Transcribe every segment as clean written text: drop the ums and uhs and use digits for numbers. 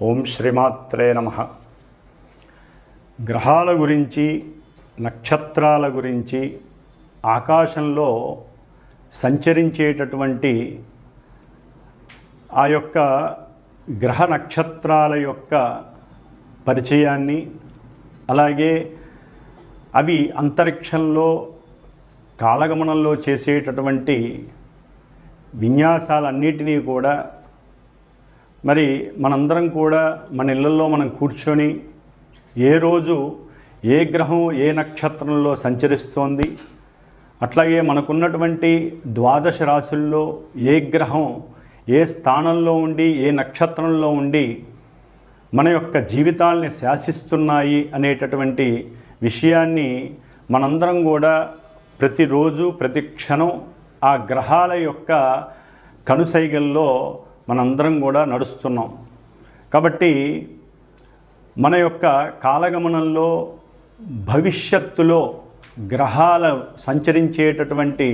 ఓం శ్రీమాత్రే నమః. గ్రహాల గురించి, నక్షత్రాల గురించి, ఆకాశంలో సంచరించేటటువంటి ఆ యొక్క గ్రహ నక్షత్రాల యొక్క పరిచయాన్ని, అలాగే అవి అంతరిక్షంలో కాలగమనంలో చేసేటటువంటి విన్యాసాలన్నిటినీ కూడా మరి మనందరం కూడా మన ఇళ్ళల్లో మనం కూర్చొని ఏ రోజు ఏ గ్రహం ఏ నక్షత్రంలో సంచరిస్తోంది, అట్లాగే మనకున్నటువంటి ద్వాదశ రాశుల్లో ఏ గ్రహం ఏ స్థానంలో ఉండి ఏ నక్షత్రంలో ఉండి మన యొక్క జీవితాల్ని శాసిస్తున్నాయి అనేటటువంటి విషయాన్ని మనందరం కూడా ప్రతిరోజు ప్రతి క్షణం ఆ గ్రహాల యొక్క కనుసైగల్లో మనందరం కూడా నడుస్తున్నాం. కాబట్టి మన యొక్క కాలగమనంలో భవిష్యత్తులో గ్రహాలు సంచరించేటటువంటి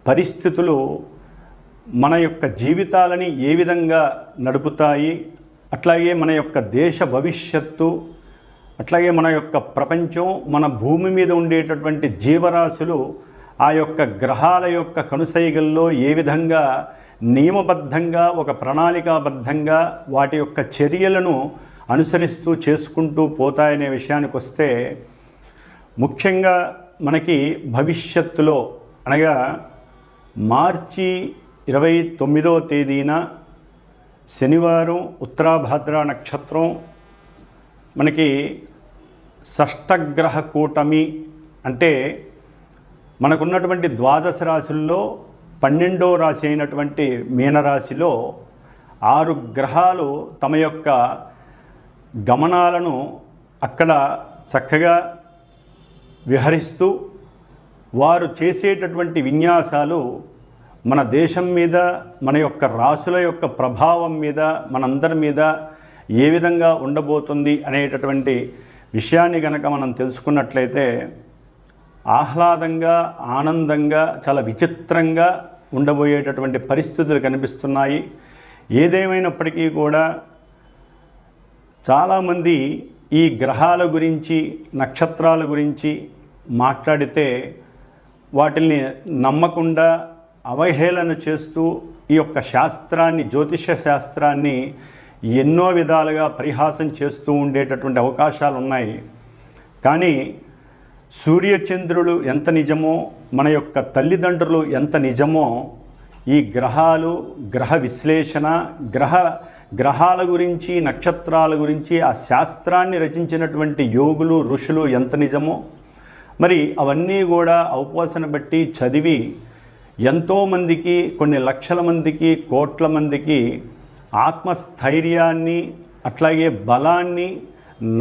పరిస్థితులు మన యొక్క జీవితాలని ఏ విధంగా నడుపుతాయి, అట్లాగే మన యొక్క దేశ భవిష్యత్తు, అట్లాగే మన యొక్క ప్రపంచం, మన భూమి మీద ఉండేటటువంటి జీవరాశులు ఆ యొక్క గ్రహాల యొక్క కనుసైగల్లో ఏ విధంగా నియమబద్ధంగా ఒక ప్రణాళికాబద్ధంగా వాటి యొక్క చర్యలను అనుసరిస్తూ చేసుకుంటూ పోతాయనే విషయానికి వస్తే, ముఖ్యంగా మనకి భవిష్యత్తులో అనగా మార్చి 29వ తేదీన శనివారం ఉత్తరాభాద్ర నక్షత్రం మనకి షష్టగ్రహ కూటమి అంటే మనకున్నటువంటి ద్వాదశ రాశుల్లో 12వ రాశి అయినటువంటి మీనరాశిలో 6 గ్రహాలు తమ యొక్క గమనాలను అక్కడ చక్కగా విహరిస్తూ వారు చేసేటటువంటి విన్యాసాలు మన దేశం మీద, మన యొక్క రాశుల యొక్క ప్రభావం మీద, మనందరి మీద ఏ విధంగా ఉండబోతుంది అనేటటువంటి విషయాన్ని కనుక మనం తెలుసుకున్నట్లయితే ఆహ్లాదంగా, ఆనందంగా, చాలా విచిత్రంగా ఉండబోయేటటువంటి పరిస్థితులు కనిపిస్తున్నాయి. ఏదేమైనప్పటికీ కూడా చాలామంది ఈ గ్రహాల గురించి, నక్షత్రాల గురించి మాట్లాడితే వాటిని నమ్మకుండా అవహేళన చేస్తూ ఈ యొక్క శాస్త్రాన్ని, జ్యోతిష శాస్త్రాన్ని ఎన్నో విధాలుగా పరిహాసం చేస్తూ ఉండేటటువంటి అవకాశాలు ఉన్నాయి. కానీ సూర్యచంద్రులు ఎంత నిజమో, మన యొక్క తల్లిదండ్రులు ఎంత నిజమో, ఈ గ్రహాలు, గ్రహ విశ్లేషణ, గ్రహాల గురించి, నక్షత్రాల గురించి ఆ శాస్త్రాన్ని రచించినటువంటి యోగులు, ఋషులు ఎంత నిజమో, మరి అవన్నీ కూడా అవపోసన బట్టి చదివి ఎంతోమందికి, కొన్ని లక్షల మందికి, కోట్ల మందికి ఆత్మస్థైర్యాన్ని, అట్లాగే బలాన్ని,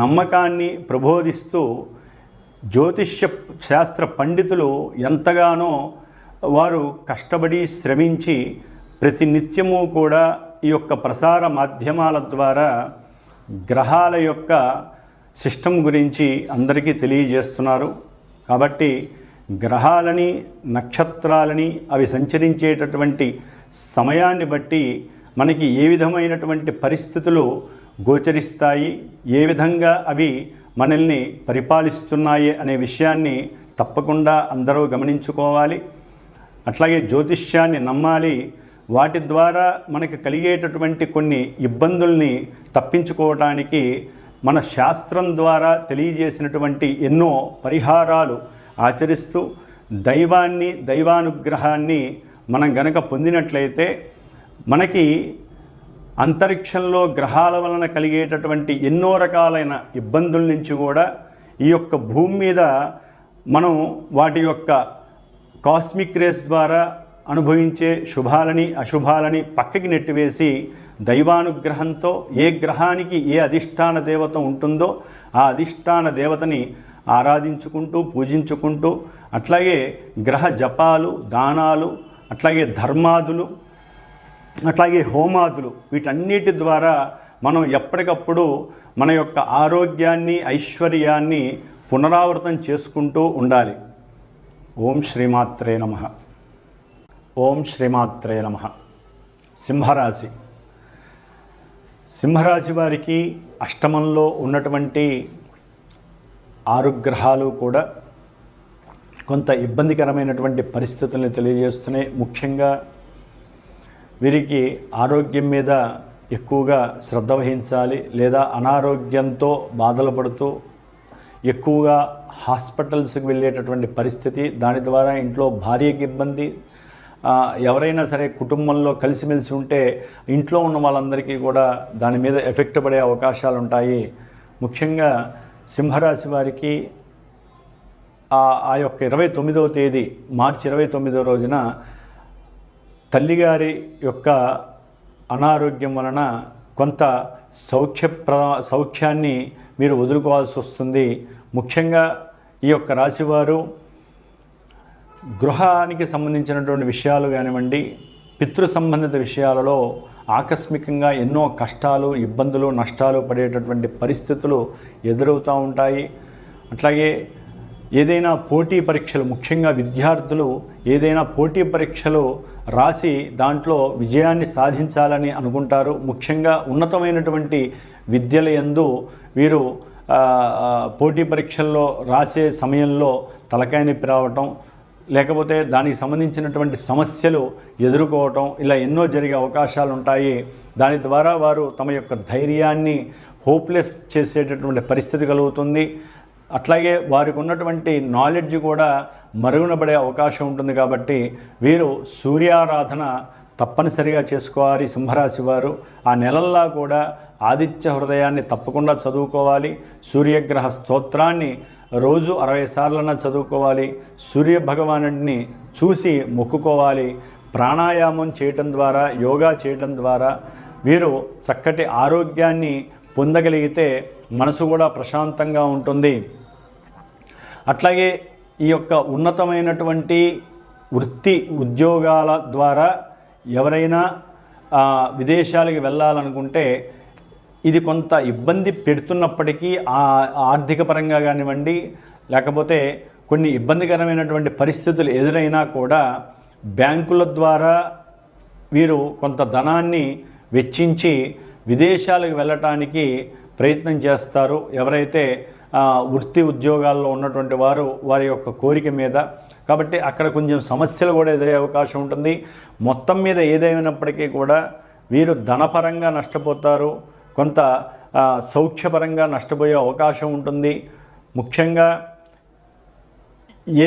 నమ్మకాన్ని ప్రబోధిస్తూ జ్యోతిష్య శాస్త్ర పండితులు ఎంతగానో వారు కష్టపడి శ్రమించి ప్రతినిత్యము కూడా ఈ యొక్క ప్రసార మాధ్యమాల ద్వారా గ్రహాల యొక్క సిస్టమ్ గురించి అందరికీ తెలియజేస్తున్నారు. కాబట్టి గ్రహాలని, నక్షత్రాలని అవి సంచరించేటటువంటి సమయాన్ని బట్టి మనకి ఏ విధమైనటువంటి పరిస్థితులు గోచరిస్తాయి, ఏ విధంగా అవి మనల్ని పరిపాలిస్తున్నాయి అనే విషయాన్ని తప్పకుండా అందరూ గమనించుకోవాలి. అట్లాగే జ్యోతిష్యాన్ని నమ్మాలి. వాటి ద్వారా మనకు కలిగేటటువంటి కొన్ని ఇబ్బందుల్ని తప్పించుకోవడానికి మన శాస్త్రం ద్వారా తెలియజేసినటువంటి ఎన్నో పరిహారాలు ఆచరిస్తూ దైవాన్ని, దైవానుగ్రహాన్ని మనం గనక పొందినట్లయితే మనకి అంతరిక్షంలో గ్రహాల వలన కలిగేటటువంటి ఎన్నో రకాలైన ఇబ్బందుల నుంచి కూడా ఈ యొక్క భూమి మీద మనం వాటి యొక్క కాస్మిక్ రేస్ ద్వారా అనుభవించే శుభాలని, అశుభాలని పక్కకి నెట్టివేసి దైవానుగ్రహంతో ఏ గ్రహానికి ఏ అధిష్టాన దేవత ఉంటుందో ఆ అధిష్టాన దేవతని ఆరాధించుకుంటూ, పూజించుకుంటూ, అట్లాగే గ్రహ జపాలు, దానాలు, అట్లాగే ధర్మాదులు, అట్లాగే హోమాదులు, వీటన్నిటి ద్వారా మనం ఎప్పటికప్పుడు మన యొక్క ఆరోగ్యాన్ని, ఐశ్వర్యాన్ని పునరావృతం చేసుకుంటూ ఉండాలి. ఓం శ్రీమాత్రే నమః. ఓం శ్రీమాత్రే నమః. సింహరాశి సింహరాశి వారికి అష్టమంలో ఉన్నటువంటి 6 గ్రహాలు కూడా కొంత ఇబ్బందికరమైనటువంటి పరిస్థితులను తెలియజేస్తున్నాయి. ముఖ్యంగా వీరికి ఆరోగ్యం మీద ఎక్కువగా శ్రద్ధ వహించాలి, లేదా అనారోగ్యంతో బాధలు పడుతూ ఎక్కువగా హాస్పిటల్స్కి వెళ్ళేటటువంటి పరిస్థితి, దాని ద్వారా ఇంట్లో భార్యకి ఇబ్బంది, ఎవరైనా సరే కుటుంబంలో కలిసిమెలిసి ఉంటే ఇంట్లో ఉన్న వాళ్ళందరికీ కూడా దాని మీద ఎఫెక్ట్ పడే అవకాశాలు ఉంటాయి. ముఖ్యంగా సింహరాశి వారికి ఆ యొక్క 29వ తేదీ మార్చి 29వ రోజున తల్లిగారి యొక్క అనారోగ్యం వలన కొంత సౌఖ్యాన్ని మీరు వదులుకోవాల్సి వస్తుంది. ముఖ్యంగా ఈ యొక్క రాశివారు గృహానికి సంబంధించినటువంటి విషయాలు కానివ్వండి, పితృ సంబంధిత విషయాలలో ఆకస్మికంగా ఎన్నో కష్టాలు, ఇబ్బందులు, నష్టాలు పడేటటువంటి పరిస్థితులు ఎదురవుతూ ఉంటాయి. అట్లాగే ఏదైనా పోటీ పరీక్షలు, ముఖ్యంగా విద్యార్థులు ఏదైనా పోటీ పరీక్షలు రాసి దాంట్లో విజయాన్ని సాధించాలని అనుకుంటారు. ముఖ్యంగా ఉన్నతమైనటువంటి విద్యల యందు వీరు పోటీ పరీక్షల్లో రాసే సమయంలో తలకాయ నొప్పి రావటం, లేకపోతే దానికి సంబంధించినటువంటి సమస్యలు ఎదుర్కోవటం, ఇలా ఎన్నో జరిగే అవకాశాలు ఉంటాయి. దాని ద్వారా వారు తమ యొక్క ధైర్యాన్ని హోప్లెస్ చేసేటటువంటి పరిస్థితి కలుగుతుంది. అట్లాగే వారికి ఉన్నటువంటి నాలెడ్జ్ కూడా మరుగున పడే అవకాశం ఉంటుంది. కాబట్టి వీరు సూర్యారాధన తప్పనిసరిగా చేసుకోవాలి. సింహరాశి వారు ఆ నెలల్లా కూడా ఆదిత్య హృదయాన్ని తప్పకుండా చదువుకోవాలి. సూర్యగ్రహ స్తోత్రాన్ని రోజు 60 సార్లన్నా చదువుకోవాలి. సూర్య భగవానుడిని చూసి మొక్కుకోవాలి. ప్రాణాయామం చేయటం ద్వారా, యోగా చేయటం ద్వారా వీరు చక్కటి ఆరోగ్యాన్ని పొందగలిగితే మనసు కూడా ప్రశాంతంగా ఉంటుంది. అట్లాగే ఈ యొక్క ఉన్నతమైనటువంటి వృత్తి ఉద్యోగాల ద్వారా ఎవరైనా విదేశాలకు వెళ్ళాలనుకుంటే ఇది కొంత ఇబ్బంది పెడుతున్నప్పటికీ ఆర్థిక పరంగా కానివ్వండి, లేకపోతే కొన్ని ఇబ్బందికరమైనటువంటి పరిస్థితులు ఎదురైనా కూడా బ్యాంకుల ద్వారా వీరు కొంత ధనాన్ని వెచ్చించి విదేశాలకు వెళ్ళటానికి ప్రయత్నం చేస్తారు. ఎవరైతే వృత్తి ఉద్యోగాల్లో ఉన్నటువంటి వారి యొక్క కోరిక మీద. కాబట్టి అక్కడ కొంచెం సమస్యలు కూడా ఎదురే అవకాశం ఉంటుంది. మొత్తం మీద ఏదైనప్పటికీ కూడా వీరు ధనపరంగా నష్టపోతారు, కొంత సౌఖ్యపరంగా నష్టపోయే అవకాశం ఉంటుంది. ముఖ్యంగా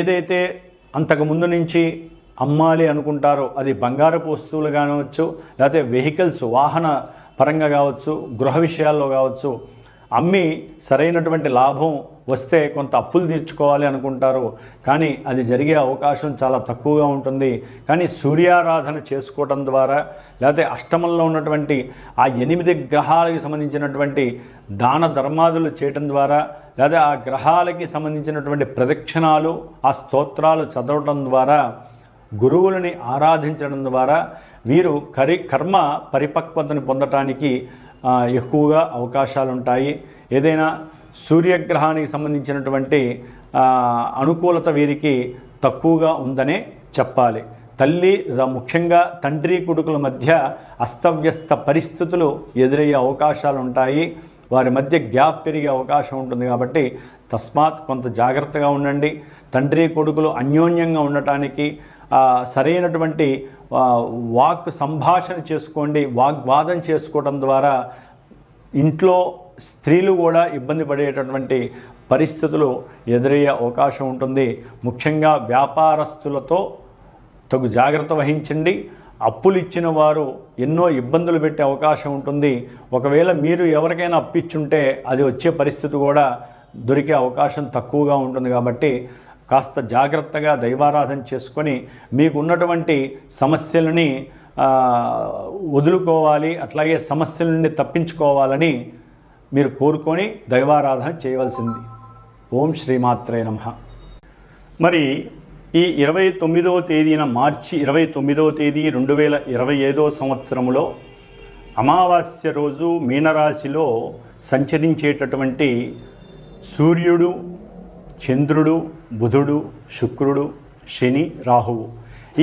ఏదైతే అంతకుముందు నుంచి అమ్మాలి అనుకుంటారో అది బంగారపు వస్తువులు కావచ్చు, లేకపోతే వెహికల్స్ వాహన పరంగా కావచ్చు, గృహ విషయాల్లో కావచ్చు, అమ్మి సరైనటువంటి లాభం వస్తే కొంత అప్పులు తీర్చుకోవాలి అనుకుంటారు. కానీ అది జరిగే అవకాశం చాలా తక్కువగా ఉంటుంది. కానీ సూర్యారాధన చేసుకోవటం ద్వారా, లేకపోతే అష్టమంలో ఉన్నటువంటి ఆ 8 గ్రహాలకు సంబంధించినటువంటి దాన ధర్మాదులు చేయటం ద్వారా, లేదా ఆ గ్రహాలకి సంబంధించినటువంటి ప్రదక్షిణాలు, ఆ స్తోత్రాలు చదవటం ద్వారా, గురువులని ఆరాధించడం ద్వారా వీరు కర్మ పరిపక్వతను పొందటానికి ఎక్కువగా అవకాశాలు ఉంటాయి. ఏదైనా సూర్యగ్రహానికి సంబంధించినటువంటి అనుకూలత వీరికి తక్కువగా ఉందనే చెప్పాలి. ముఖ్యంగా తండ్రి కొడుకుల మధ్య అస్తవ్యస్త పరిస్థితులు ఎదురయ్యే అవకాశాలు ఉంటాయి. వారి మధ్య గ్యాప్ పెరిగే అవకాశం ఉంటుంది. కాబట్టి తస్మాత్ కొంత జాగ్రత్తగా ఉండండి. తండ్రి కొడుకులు అన్యోన్యంగా ఉండటానికి సరైనటువంటి వాక్ సంభాషణ చేసుకోండి. వాగ్వాదం చేసుకోవడం ద్వారా ఇంట్లో స్త్రీలు కూడా ఇబ్బంది పడేటటువంటి పరిస్థితులు ఎదురయ్యే అవకాశం ఉంటుంది. ముఖ్యంగా వ్యాపారస్తులతో తగు జాగ్రత్త వహించండి. అప్పులు ఇచ్చిన వారు ఎన్నో ఇబ్బందులు పెట్టే అవకాశం ఉంటుంది. ఒకవేళ మీరు ఎవరికైనా అప్పిచ్చుంటే అది వచ్చే పరిస్థితి కూడా దొరికే అవకాశం తక్కువగా ఉంటుంది. కాబట్టి కాస్త జాగ్రత్తగా దైవారాధన చేసుకొని మీకు ఉన్నటువంటి సమస్యలని వదులుకోవాలి, అట్లాగే సమస్యల నుండి తప్పించుకోవాలని మీరు కోరుకొని దైవారాధన చేయవలసింది. ఓం శ్రీమాత్రే నమః. మరి ఈ 29వ తేదీన మార్చి 29వ తేదీ 2025వ సంవత్సరంలో అమావాస్య రోజు మీనరాశిలో సంచరించేటటువంటి సూర్యుడు, చంద్రుడు, బుధుడు, శుక్రుడు, శని, రాహువు,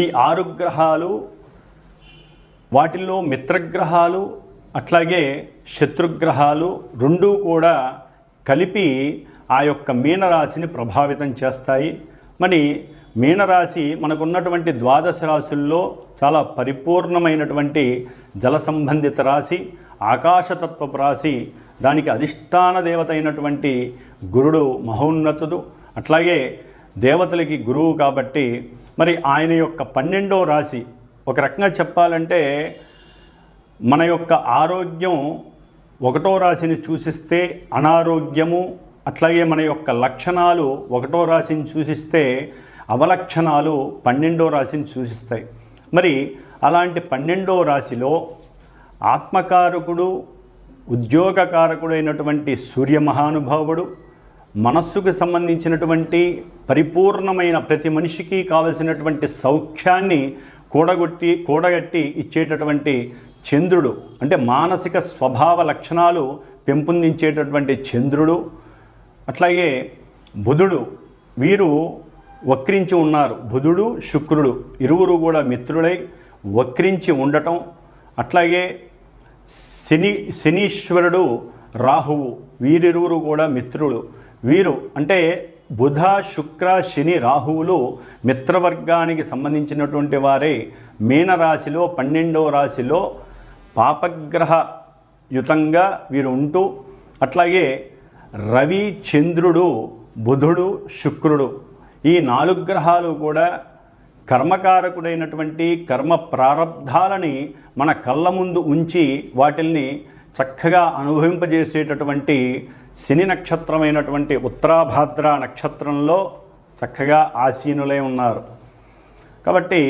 ఈ 6 గ్రహాలు, వాటిల్లో మిత్రగ్రహాలు అట్లాగే శత్రుగ్రహాలు రెండూ కూడా కలిపి ఆ యొక్క మీనరాశిని ప్రభావితం చేస్తాయి. మరి మీనరాశి మనకున్నటువంటి ద్వాదశ రాశుల్లో చాలా పరిపూర్ణమైనటువంటి జల సంబంధిత రాశి, ఆకాశతత్వపు రాశి. దానికి అధిష్టాన దేవత అయినటువంటి గురుడు మహోన్నతుడు, అట్లాగే దేవతలకి గురువు కాబట్టి మరి ఆయన యొక్క 12వ రాశి ఒక రకంగా చెప్పాలంటే మన యొక్క ఆరోగ్యం 1వ రాశిని సూచిస్తే అనారోగ్యము, అట్లాగే మన యొక్క లక్షణాలు 1వ రాశిని సూచిస్తే అవలక్షణాలు 12వ రాశిని సూచిస్తాయి. మరి అలాంటి 12వ రాశిలో ఆత్మకారకుడు, ఉద్యోగకారకుడు అయినటువంటి సూర్యమహానుభావుడు, మనస్సుకు సంబంధించినటువంటి పరిపూర్ణమైన ప్రతి మనిషికి కావలసినటువంటి సౌఖ్యాన్ని కూడగట్టి ఇచ్చేటటువంటి చంద్రుడు, అంటే మానసిక స్వభావ లక్షణాలు పెంపొందించేటటువంటి చంద్రుడు, అట్లాగే బుధుడు, వీరు వక్రించి ఉన్నారు. బుధుడు శుక్రుడు ఇరువురు కూడా మిత్రులై వక్రించి ఉండటం, అట్లాగే శనీశ్వరుడు రాహువు, వీరిరువురు కూడా మిత్రులు. వీరు అంటే బుధ శుక్ర శని రాహువులు మిత్రవర్గానికి సంబంధించినటువంటి వారే. మీనరాశిలో 12వ రాశిలో పాపగ్రహ యుతంగా వీరు ఉంటూ, అట్లాగే రవి చంద్రుడు బుధుడు శుక్రుడు ఈ 4 గ్రహాలు కూడా కర్మకారకుడైనటువంటి కర్మ ప్రారబ్ధాలని మన కళ్ళ ముందు ఉంచి వాటిల్ని చక్కగా అనుభవింపజేసేటటువంటి శని నక్షత్రమైనటువంటి ఉత్తరాభాద్ర నక్షత్రంలో చక్కగా ఆసీనులై ఉన్నారు. కాబట్టి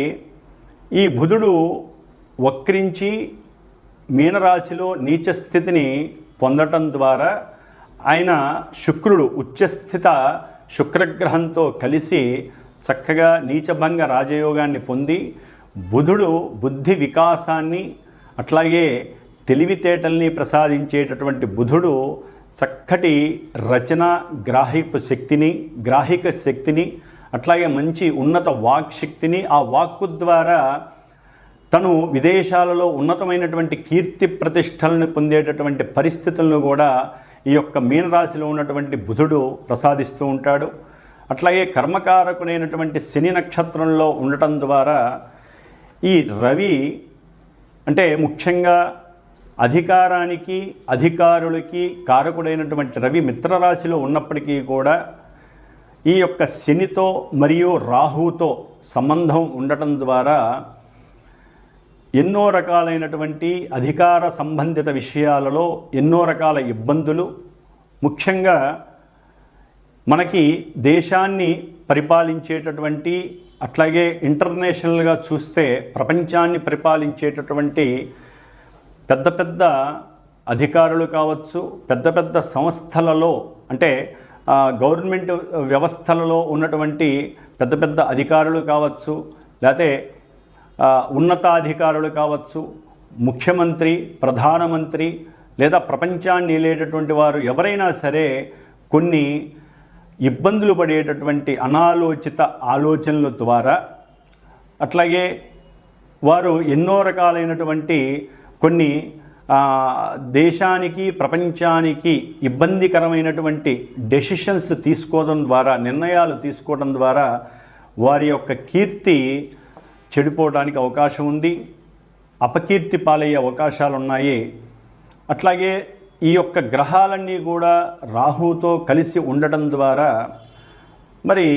ఈ బుధుడు వక్రించి మీనరాశిలో నీచ స్థితిని పొందటం ద్వారా ఆయన శుక్రుడు ఉచ్చస్థిత శుక్రగ్రహంతో కలిసి చక్కగా నీచభంగ రాజయోగాన్ని పొంది, బుధుడు బుద్ధి వికాసాన్ని అట్లాగే తెలివితేటల్ని ప్రసాదించేటటువంటి బుధుడు చక్కటి రచన గ్రాహిక శక్తిని అట్లాగే మంచి ఉన్నత వాక్శక్తిని, ఆ వాక్కు ద్వారా తను విదేశాలలో ఉన్నతమైనటువంటి కీర్తి ప్రతిష్టలను పొందేటటువంటి పరిస్థితులను కూడా ఈ యొక్క మీనరాశిలో ఉన్నటువంటి బుధుడు ప్రసాదిస్తూ ఉంటాడు. అట్లాగే కర్మకారకుడైనటువంటి శని నక్షత్రంలో ఉండటం ద్వారా ఈ రవి అంటే ముఖ్యంగా అధికారానికి అధికారులకి కారకుడైనటువంటి రవి మిత్రరాశిలో ఉన్నప్పటికీ కూడా ఈ యొక్క శనితో మరియు రాహువుతో సంబంధం ఉండటం ద్వారా ఎన్నో రకాలైనటువంటి అధికార సంబంధిత విషయాలలో ఎన్నో రకాల ఇబ్బందులు, ముఖ్యంగా మనకి దేశాన్ని పరిపాలించేటటువంటి అట్లాగే ఇంటర్నేషనల్గా చూస్తే ప్రపంచాన్ని పరిపాలించేటటువంటి పెద్ద పెద్ద అధికారులు కావచ్చు, పెద్ద పెద్ద సంస్థలలో అంటే గవర్నమెంట్ వ్యవస్థలలో ఉన్నటువంటి పెద్ద పెద్ద అధికారులు కావచ్చు, లేకపోతే ఉన్నతాధికారులు కావచ్చు, ముఖ్యమంత్రి, ప్రధానమంత్రి లేదా ప్రపంచాన్ని ఏలేటటువంటి వారు ఎవరైనా సరే కొన్ని ఇబ్బందులు పడేటటువంటి అనాలోచిత ఆలోచనల ద్వారా, అట్లాగే వారు ఎన్నో రకాలైనటువంటి కొన్ని దేశానికి ప్రపంచానికి ఇబ్బందికరమైనటువంటి డెసిషన్స్ తీసుకోవడం ద్వారా, నిర్ణయాలు తీసుకోవడం ద్వారా వారి యొక్క కీర్తి చెడిపోవడానికి అవకాశం ఉంది, అపకీర్తి పాలయ్యే అవకాశాలు ఉన్నాయి. అట్లాగే ఈ యొక్క గ్రహాలన్నీ కూడా రాహుతో కలిసి ఉండటం ద్వారా మరి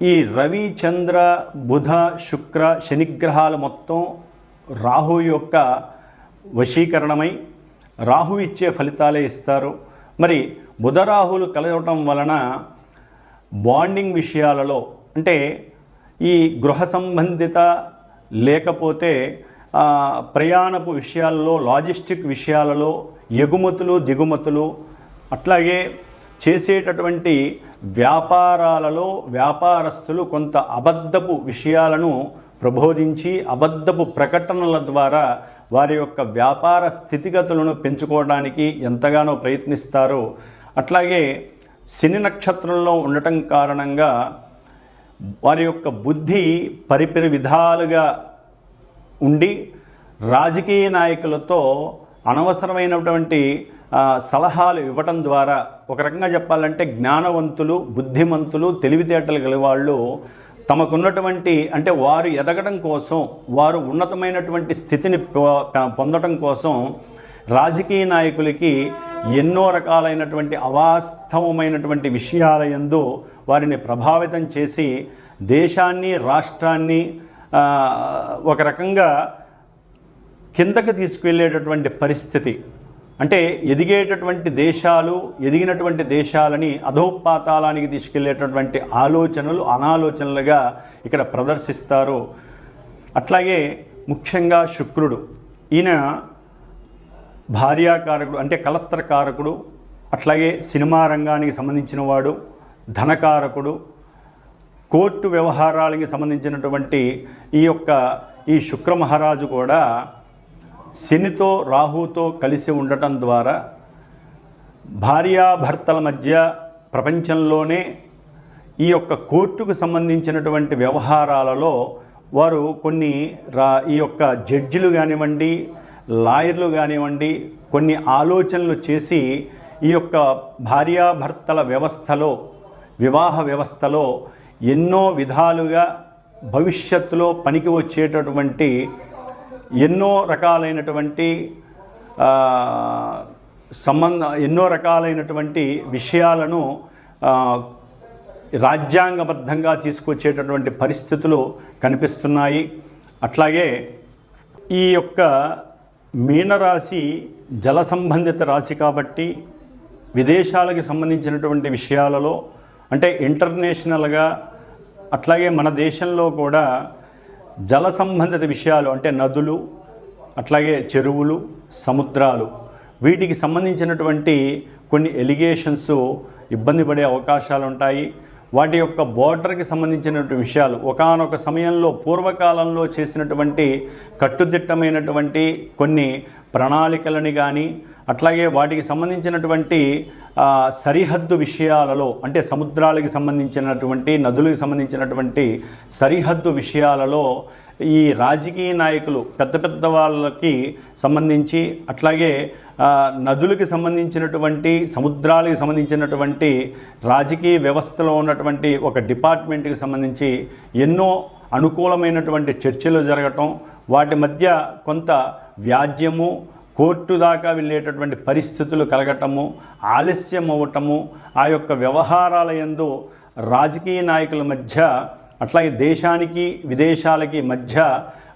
ఈ రవి చంద్ర బుధ శుక్ర శనిగ్రహాలు మొత్తం రాహు యొక్క వశీకరణమై రాహు ఇచ్చే ఫలితాలే ఇస్తారు. మరి బుధ రాహులు కలవటం వలన బాండింగ్ విషయాలలో అంటే ఈ గృహ సంబంధిత లేకపోతే ప్రయాణపు విషయాలలో, లాజిస్టిక్ విషయాలలో, ఎగుమతులు దిగుమతులు, అట్లాగే చేసేటటువంటి వ్యాపారాలలో వ్యాపారస్తులు కొంత అబద్ధపు విషయాలను ప్రబోధించి అబద్ధపు ప్రకటనల ద్వారా వారి యొక్క వ్యాపార స్థితిగతులను పెంచుకోవడానికి ఎంతగానో ప్రయత్నిస్తారు. అట్లాగే శని నక్షత్రంలో ఉండటం కారణంగా వారి యొక్క బుద్ధి పరిపరి విధాలుగా ఉండి రాజకీయ నాయకులతో అనవసరమైనటువంటి సలహాలు ఇవ్వటం ద్వారా, ఒక రకంగా చెప్పాలంటే జ్ఞానవంతులు, బుద్ధిమంతులు, తెలివితేటలు గలవాళ్ళు తమకున్నటువంటి అంటే వారు ఎదగడం కోసం, వారు ఉన్నతమైనటువంటి స్థితిని పొందడం కోసం రాజకీయ నాయకులకి ఎన్నో రకాలైనటువంటి అవాస్తవమైనటువంటి విషయాల యందు వారిని ప్రభావితం చేసి దేశాన్ని, రాష్ట్రాన్ని ఒక రకంగా కిందకు తీసుకువెళ్ళేటటువంటి పరిస్థితి. అంటే ఎదిగేటటువంటి దేశాలు, ఎదిగినటువంటి దేశాలని అధోపాతాళానికి తీసుకెళ్లేటటువంటి ఆలోచనలు, అనాలోచనలుగా ఇక్కడ ప్రదర్శిస్తారు. అట్లాగే ముఖ్యంగా శుక్రుడు, ఈయన భార్యాకారకుడు అంటే కలత్రకారకుడు, అట్లాగే సినిమా రంగానికి సంబంధించిన వాడు, ధనకారకుడు, కోర్టు వ్యవహారాలకి సంబంధించినటువంటి ఈ శుక్ర మహారాజు కూడా శనితో, రాహుతో కలిసి ఉండటం ద్వారా భార్యాభర్తల మధ్య ప్రపంచంలోనే ఈ కోర్టుకు సంబంధించినటువంటి వ్యవహారాలలో వారు కొన్ని ఈ జడ్జిలు కానివ్వండి, లాయర్లు కానివ్వండి, కొన్ని ఆలోచనలు చేసి ఈ భార్యాభర్తల వ్యవస్థలో, వివాహ వ్యవస్థలో ఎన్నో విధాలుగా భవిష్యత్తులో పనికి వచ్చేటటువంటి ఎన్నో రకాలైనటువంటి విషయాలను రాజ్యాంగబద్ధంగా తీసుకొచ్చేటటువంటి పరిస్థితులు కనిపిస్తున్నాయి. అట్లాగే ఈ మీనరాశి జల సంబంధిత రాశి కాబట్టి విదేశాలకు సంబంధించినటువంటి విషయాలలో అంటే ఇంటర్నేషనల్గా, అట్లాగే మన దేశంలో కూడా జల సంబంధిత విషయాలు అంటే నదులు, అట్లాగే చెరువులు, సముద్రాలు, వీటికి సంబంధించినటువంటి కొన్ని ఎలిగేషన్స్ ఇబ్బంది పడే అవకాశాలు ఉంటాయి. వాటి బోర్డర్కి సంబంధించినటువంటి విషయాలు ఒకానొక సమయంలో పూర్వకాలంలో చేసినటువంటి కట్టుదిట్టమైనటువంటి కొన్ని ప్రణాళికలని కానీ, అట్లాగే వాటికి సంబంధించినటువంటి సరిహద్దు విషయాలలో అంటే సముద్రాలకు సంబంధించినటువంటి, నదులకు సంబంధించినటువంటి సరిహద్దు విషయాలలో ఈ రాజకీయ నాయకులు పెద్ద పెద్ద వాళ్ళకి సంబంధించి, అట్లాగే నదులకు సంబంధించినటువంటి, సముద్రాలకు సంబంధించినటువంటి రాజకీయ వ్యవస్థలో ఉన్నటువంటి ఒక డిపార్ట్మెంట్కి సంబంధించి ఎన్నో అనుకూలమైనటువంటి చర్చలు జరగటం, వాటి మధ్య కొంత వ్యాజ్యము, కోర్టు దాకా వెళ్ళేటటువంటి పరిస్థితులు కలగటము, ఆలస్యం అవ్వటము, ఆ వ్యవహారాల యందు రాజకీయ నాయకుల మధ్య, అట్లాగే దేశానికి విదేశాలకి మధ్య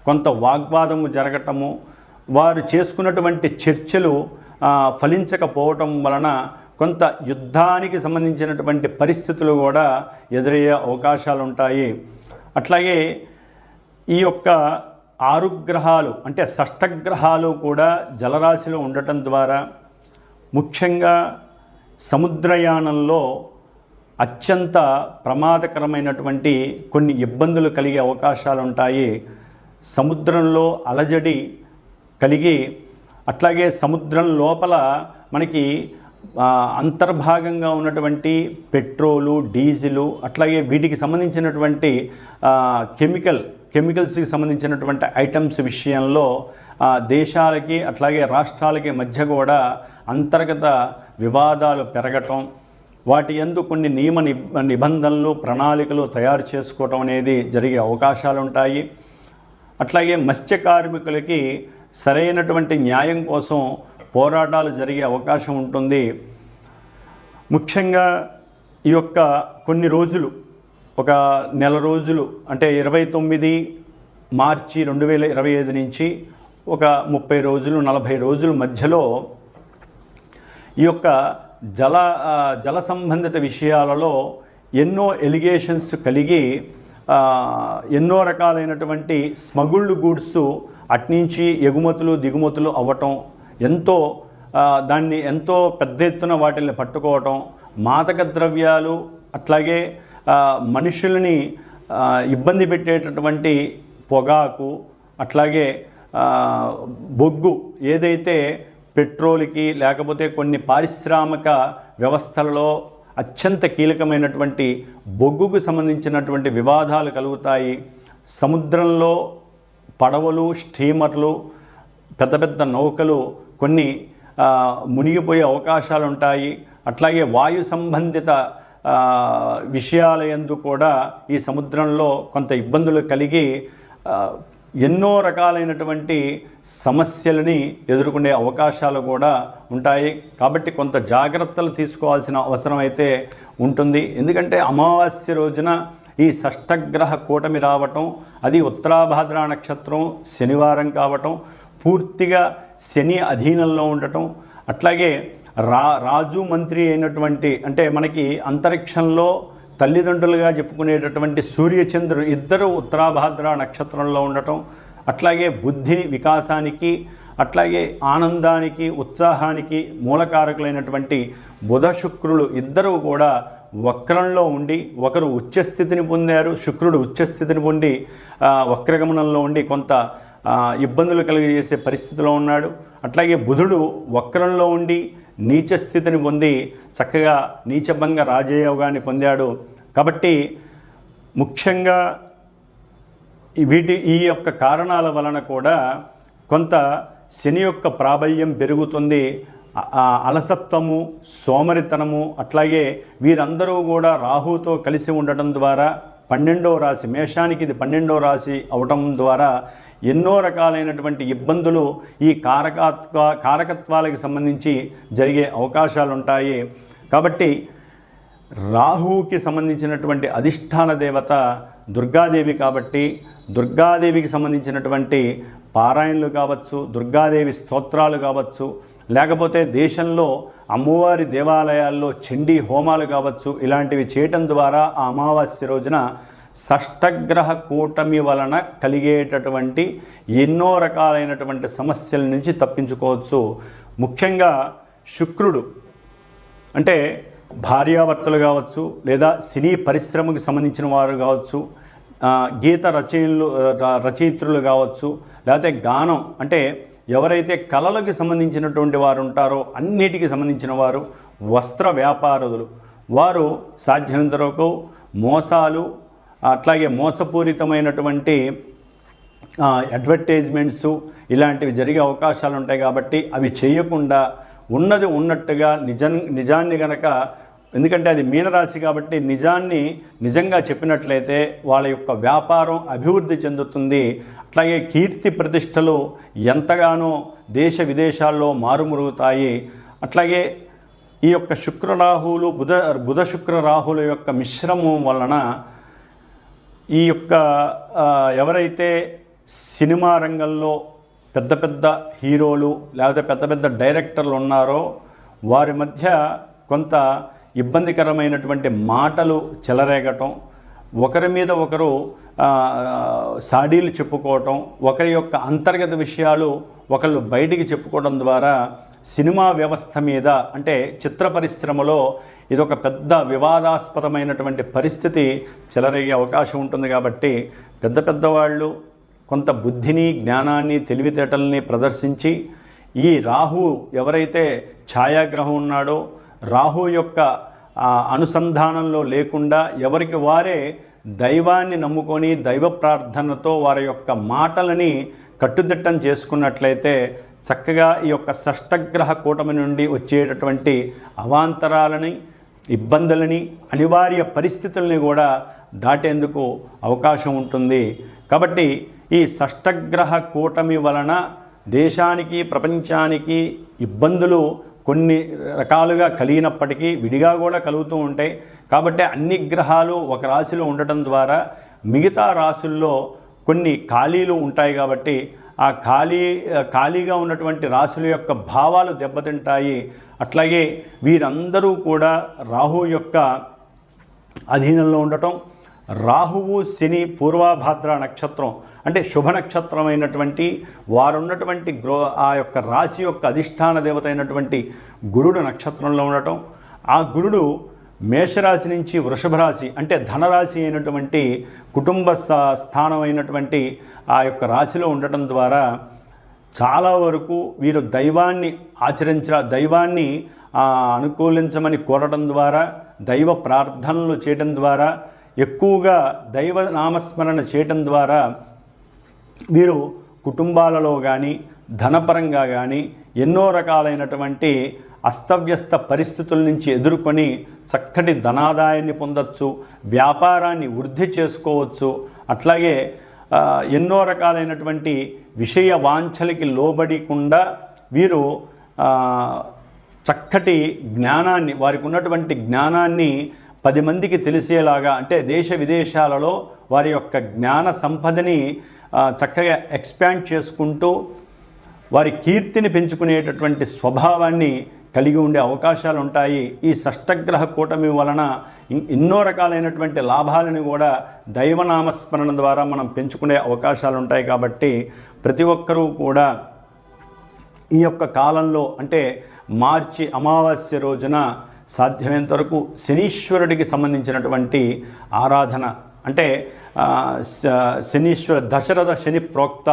కొంత వాగ్వాదము జరగటము, వారు చేసుకున్నటువంటి చర్చలు ఫలించకపోవటం వలన కొంత యుద్ధానికి సంబంధించినటువంటి పరిస్థితులు కూడా ఎదురయ్యే అవకాశాలు ఉంటాయి. అట్లాగే ఈ 6 గ్రహాలు అంటే షష్టగ్రహాలు కూడా జలరాశిలో ఉండటం ద్వారా ముఖ్యంగా సముద్రయానంలో అత్యంత ప్రమాదకరమైనటువంటి కొన్ని ఇబ్బందులు కలిగే అవకాశాలు ఉంటాయి. సముద్రంలో అలజడి కలిగి, అట్లాగే సముద్రం లోపల మనకి అంతర్భాగంగా ఉన్నటువంటి పెట్రోలు, డీజిలు, అట్లాగే వీటికి సంబంధించినటువంటి కెమికల్స్కి సంబంధించినటువంటి ఐటమ్స్ విషయంలో దేశాలకి అట్లాగే రాష్ట్రాలకి మధ్య కూడా అంతర్గత వివాదాలు పెరగటం, వాటి యందు కొన్ని నియమ నిబంధనలు, ప్రణాళికలు తయారు చేసుకోవటం అనేది జరిగే అవకాశాలు ఉంటాయి. అట్లాగే మత్స్య కార్మికులకి సరైనటువంటి న్యాయం కోసం పోరాటాలు జరిగే అవకాశం ఉంటుంది. ముఖ్యంగా ఈ కొన్ని రోజులు, ఒక నెల రోజులు అంటే 29 మార్చి 2025 నుంచి ఒక 30 రోజులు 40 రోజుల మధ్యలో ఈ జల సంబంధిత విషయాలలో ఎన్నో ఎలిగేషన్స్ కలిగి ఎన్నో రకాలైనటువంటి స్మగుల్డ్ గూడ్స్ అట్నుంచి ఎగుమతులు దిగుమతులు అవ్వటం, దాన్ని ఎంతో పెద్ద ఎత్తున వాటిని పట్టుకోవటం, మాదక ద్రవ్యాలు, అట్లాగే మనుషుల్ని ఇబ్బంది పెట్టేటటువంటి పొగాకు, అట్లాగే బొగ్గు, ఏదైతే పెట్రోల్కి లేకపోతే కొన్ని పారిశ్రామిక వ్యవస్థలలో అత్యంత కీలకమైనటువంటి బొగ్గుకు సంబంధించినటువంటి వివాదాలు కలుగుతాయి. సముద్రంలో పడవలు, స్టీమర్లు పెద్ద పెద్ద నౌకలు కొన్ని మునిగిపోయే అవకాశాలు ఉంటాయి. అట్లాగే వాయు సంబంధిత విషయాల యందు కూడా ఈ సముద్రంలో కొంత ఇబ్బందులు కలిగి ఎన్నో రకాలైనటువంటి సమస్యలని ఎదుర్కొనే అవకాశాలు కూడా ఉంటాయి. కాబట్టి కొంత జాగ్రత్తలు తీసుకోవాల్సిన అవసరం అయితే ఉంటుంది. ఎందుకంటే అమావాస్య రోజున ఈ షష్టగ్రహ కూటమి రావటం, అది ఉత్తరాభాద్ర నక్షత్రం శనివారం కావటం, పూర్తిగా శని అధీనంలో ఉండటం, అట్లాగే రాజు మంత్రి అయినటువంటి అంటే మనకి అంతరిక్షంలో తల్లిదండ్రులుగా చెప్పుకునేటటువంటి సూర్యచంద్రుడు ఇద్దరు ఉత్తరాభాద్ర నక్షత్రంలో ఉండటం, అట్లాగే బుద్ధి వికాసానికి, అట్లాగే ఆనందానికి, ఉత్సాహానికి మూలకారకులైనటువంటి బుధ శుక్రులు ఇద్దరూ కూడా వక్రంలో ఉండి, ఒకరు ఉచ్చస్థితిని పొందారు, శుక్రుడు ఉచ్చస్థితిని పొంది వక్రగమనంలో ఉండి కొంత ఇబ్బందులు కలిగజేసే పరిస్థితిలో ఉన్నాడు. అట్లాగే బుధుడు వక్రంలో ఉండి నీచ స్థితిని పొంది చక్కగా నీచభంగ రాజయోగాన్ని పొందాడు. కాబట్టి ముఖ్యంగా ఈ యొక్క కారణాల వలన కూడా కొంత శని యొక్క ప్రాబల్యం పెరుగుతుంది. అలసత్వము, సోమరితనము, అట్లాగే వీరందరూ కూడా రాహుతో కలిసి ఉండటం ద్వారా 12వ రాశి, మేషానికి ఇది 12వ రాశి అవటం ద్వారా ఎన్నో రకాలైనటువంటి ఇబ్బందులు ఈ కారకత్వాలకు సంబంధించి జరిగే అవకాశాలు ఉంటాయి. కాబట్టి రాహువుకి సంబంధించినటువంటి అధిష్టాన దేవత దుర్గాదేవి కాబట్టి దుర్గాదేవికి సంబంధించినటువంటి పారాయణలు కావచ్చు, దుర్గాదేవి స్తోత్రాలు కావచ్చు, లేకపోతే దేశంలో అమ్మవారి దేవాలయాల్లో చండీ హోమాలు కావచ్చు, ఇలాంటివి చేయటం ద్వారా ఆ అమావాస్య రోజున షష్టగ్రహ కూటమి వలన కలిగేటటువంటి ఎన్నో రకాలైనటువంటి సమస్యల నుంచి తప్పించుకోవచ్చు. ముఖ్యంగా శుక్రుడు అంటే భార్యాభర్తలు కావచ్చు, లేదా సినీ పరిశ్రమకు సంబంధించిన వారు కావచ్చు, గీత రచయిత్రులు కావచ్చు, లేకపోతే గానం అంటే ఎవరైతే కళలకు సంబంధించినటువంటి వారు ఉంటారో అన్నిటికీ సంబంధించిన వారు, వస్త్ర వ్యాపారులు, వారు సాధ్యమైనంత వరకు మోసాలు, అట్లాగే మోసపూరితమైనటువంటి అడ్వర్టైజ్మెంట్స్ ఇలాంటివి జరిగే అవకాశాలు ఉంటాయి. కాబట్టి అవి చేయకుండా ఉన్నది ఉన్నట్టుగా నిజాన్ని గనక, ఎందుకంటే అది మీనరాశి కాబట్టి నిజాన్ని నిజంగా చెప్పినట్లయితే వాళ్ళ యొక్క వ్యాపారం అభివృద్ధి చెందుతుంది. అట్లాగే కీర్తి ప్రతిష్టలు ఎంతగానో దేశ విదేశాల్లో మారుమురుగుతాయి. అట్లాగే ఈ యొక్క శుక్రరాహువులు బుధ శుక్ర రాహుల యొక్క మిశ్రమం వలన ఈ యొక్క ఎవరైతే సినిమా రంగంలో పెద్ద పెద్ద హీరోలు లేకపోతే పెద్ద పెద్ద డైరెక్టర్లు ఉన్నారో వారి మధ్య కొంత ఇబ్బందికరమైనటువంటి మాటలు చెలరేగటం, ఒకరి మీద ఒకరు సాడీలు చెప్పుకోవటం, ఒకరి యొక్క అంతర్గత విషయాలు ఒకళ్ళు బయటికి చెప్పుకోవడం ద్వారా సినిమా వ్యవస్థ మీద అంటే చిత్ర పరిశ్రమలో ఇదొక పెద్ద వివాదాస్పదమైనటువంటి పరిస్థితి చెలరేగే అవకాశం ఉంటుంది. కాబట్టి పెద్దవాళ్ళు కొంత బుద్ధిని, జ్ఞానాన్ని, తెలివితేటల్ని ప్రదర్శించి ఈ రాహు ఎవరైతే ఛాయాగ్రహం ఉన్నాడో రాహు యొక్క అనుసంధానంలో లేకుండా ఎవరికి వారే దైవాన్ని నమ్ముకొని దైవ ప్రార్థనతో వారి యొక్క మాటలని కట్టుదిట్టం చేసుకున్నట్లయితే చక్కగా ఈ యొక్క షష్టగ్రహ కూటమి నుండి వచ్చేటటువంటి అవాంతరాలని, ఇబ్బందులని, అనివార్య పరిస్థితుల్ని కూడా దాటేందుకు అవకాశం ఉంటుంది. కాబట్టి ఈ షష్టగ్రహ కూటమి వలన దేశానికి, ప్రపంచానికి ఇబ్బందులు కొన్ని రకాలుగా కలిగినప్పటికీ విడిగా కూడా కలుగుతూ ఉంటాయి. కాబట్టి అన్ని గ్రహాలు ఒక రాశిలో ఉండటం ద్వారా మిగతా రాశుల్లో కొన్ని ఖాళీలు ఉంటాయి. కాబట్టి ఆ ఖాళీగా ఉన్నటువంటి రాశుల యొక్క భావాలు దెబ్బతింటాయి. అట్లాగే వీరందరూ కూడా రాహు యొక్క అధీనంలో ఉండటం, రాహువు శని పూర్వభాద్ర నక్షత్రం అంటే శుభ నక్షత్రమైనటువంటి వారున్నటువంటి ఆ యొక్క రాశి యొక్క అధిష్టాన దేవత అయినటువంటి గురుడు నక్షత్రంలో ఉండటం, ఆ గురుడు మేషరాశి నుంచి వృషభ రాశి అంటే ధనరాశి అయినటువంటి కుటుంబ స్థానం అయినటువంటి ఆ యొక్క రాశిలో ఉండటం ద్వారా చాలా వరకు వీరు దైవాన్ని దైవాన్ని అనుకూలించమని కోరడం ద్వారా, దైవ ప్రార్థనలు చేయడం ద్వారా, ఎక్కువగా దైవ నామస్మరణ చేయటం ద్వారా వీరు కుటుంబాలలో కానీ ధనపరంగా కానీ ఎన్నో రకాలైనటువంటి అస్తవ్యస్త పరిస్థితుల నుంచి ఎదుర్కొని చక్కటి ధనాదాయాన్ని పొందొచ్చు, వ్యాపారాన్ని వృద్ధి చేసుకోవచ్చు. అట్లాగే ఎన్నో రకాలైనటువంటి విషయ వాంఛలకి లోబడకుండా వీరు చక్కటి జ్ఞానాన్ని, వారికి ఉన్నటువంటి జ్ఞానాన్ని 10 మందికి తెలిసేలాగా, అంటే దేశ విదేశాలలో వారి యొక్క జ్ఞాన సంపదని చక్కగా ఎక్స్పాండ్ చేసుకుంటూ వారి కీర్తిని పెంచుకునేటటువంటి స్వభావాన్ని కలిగి ఉండే అవకాశాలు ఉంటాయి. ఈ షష్టగ్రహ కూటమి వలన ఎన్నో రకాలైనటువంటి లాభాలను కూడా దైవనామస్మరణ ద్వారా మనం పెంచుకునే అవకాశాలు ఉంటాయి. కాబట్టి ప్రతి ఒక్కరూ కూడా ఈ యొక్క కాలంలో, అంటే మార్చి అమావాస్య రోజున సాధ్యమైనంత వరకు శనీశ్వరుడికి సంబంధించినటువంటి ఆరాధన, అంటే శనీశ్వర దశరథ శని ప్రోక్త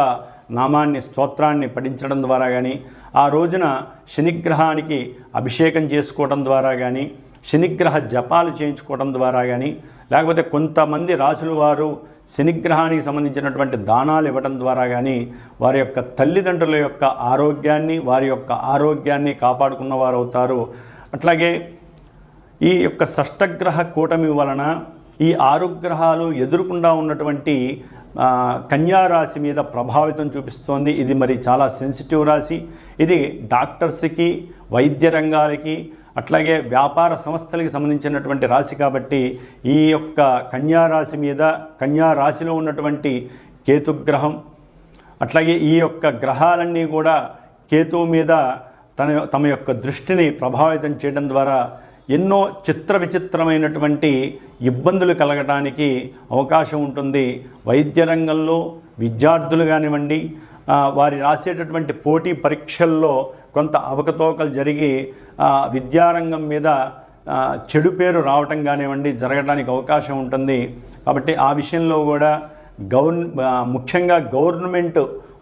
నామాన్ని, స్తోత్రాన్ని పఠించడం ద్వారా కానీ, ఆ రోజున శనిగ్రహానికి అభిషేకం చేసుకోవడం ద్వారా కానీ, శనిగ్రహ జపాలు చేయించుకోవడం ద్వారా కానీ, లేకపోతే కొంతమంది రాసుల వారు శనిగ్రహానికి సంబంధించినటువంటి దానాలు ఇవ్వడం ద్వారా కానీ వారి యొక్క తల్లిదండ్రుల యొక్క ఆరోగ్యాన్ని, వారి యొక్క ఆరోగ్యాన్ని కాపాడుకున్న వారు అవుతారు. అట్లాగే ఈ యొక్క షష్టగ్రహ కూటమి వలన ఈ 6 గ్రహాలు ఎదురుకుండా ఉన్నటువంటి కన్యారాశి మీద ప్రభావితం చూపిస్తోంది. ఇది మరి చాలా సెన్సిటివ్ రాశి. ఇది డాక్టర్స్కి, వైద్య రంగాలకి, అట్లాగే వ్యాపార సంస్థలకి సంబంధించినటువంటి రాశి. కాబట్టి ఈ యొక్క కన్యారాశి మీద, కన్యారాశిలో ఉన్నటువంటి కేతుగ్రహం, అట్లాగే ఈ యొక్క గ్రహాలన్నీ కూడా కేతువు మీద తమ యొక్క దృష్టిని ప్రభావితం చేయడం ద్వారా ఎన్నో చిత్ర విచిత్రమైనటువంటి ఇబ్బందులు కలగడానికి అవకాశం ఉంటుంది. వైద్య రంగంలో విద్యార్థులు కానివ్వండి, వారి రాసేటటువంటి పోటీ పరీక్షల్లో కొంత అవకతవకలు జరిగి విద్యారంగం మీద చెడు పేరు రావటం కానివ్వండి జరగడానికి అవకాశం ఉంటుంది. కాబట్టి ఆ విషయంలో కూడా ముఖ్యంగా గవర్నమెంట్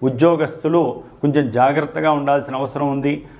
ఉద్యోగస్తులు కొంచెం జాగ్రత్తగా ఉండాల్సిన అవసరం ఉంది.